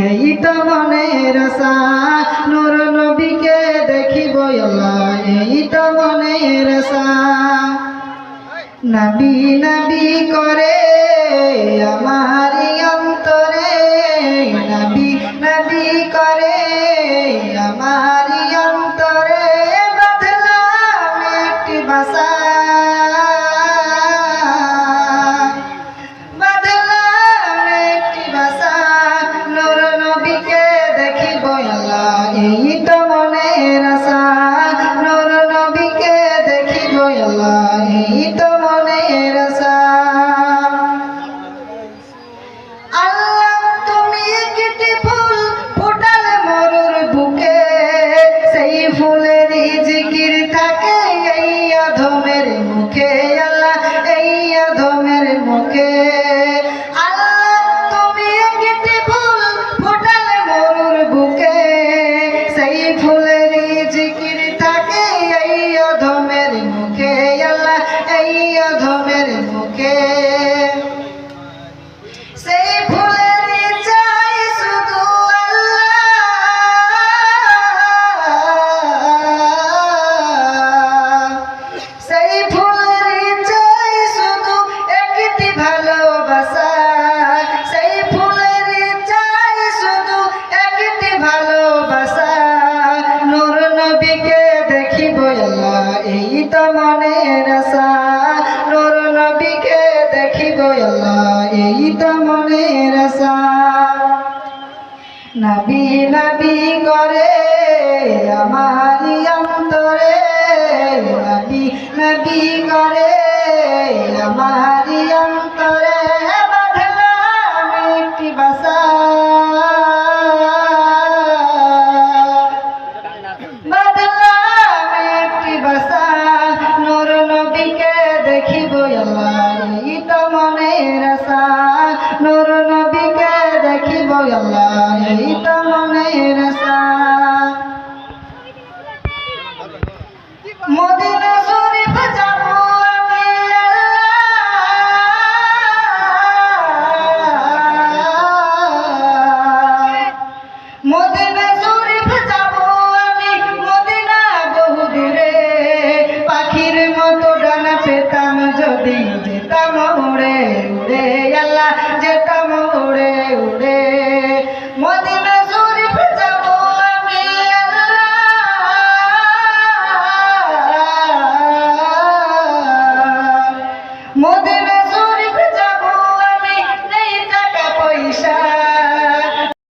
এই তো মনের আশা নূর নবীকে দেখিব আল্লাহ এই তো মনের আশা নবী নবী করে আমার অন্তরে নবী নবী করে আমার অন্তরে বাঁধলাম একটি বাসা বাঁধলাম একটি বাসা নূর নবীকে দেখিব আল্লাহ এই তো মনের আশা নূর নবীকে দেখিব আল্লাহ এই তো মনের আশা আল্লাহ তুমি একটি ফুল ফুটালে মরুর বুকে সেই ফুলের জিকির থাকে এই অধমের মুখে আল্লাহ এই অধমের মুখে আল্লাহ তুমি একটি ফুল ফুটালে মরুর বুকে সেই ফুলের জিকির থাকে এই অধমের মুখে আল্লাহ এই অধমের মুখে সেই ফুলের চাই শুধু আল্লাহ সেই ফুলের চাই শুধু একটি ভালোবাসা সেই ফুলের চাই শুধু একটি ভালোবাসা নূর নবীকে দেখিব আল্লাহ এই তো মনের আশা নূর নবীকে দেখিব আল্লাহ এই তো মনের আশা নবী নবী করে আমার অন্তরে নবী নবী করে আমার অন্তরে বাঁধলাম একটি বাসা বাঁধলাম একটি বাসা নূর নবীকে দেখিব আল্লাহ এই তো মনের আশা নূর নবীকে দেখিব আল্লাহ এই তো মনের আশা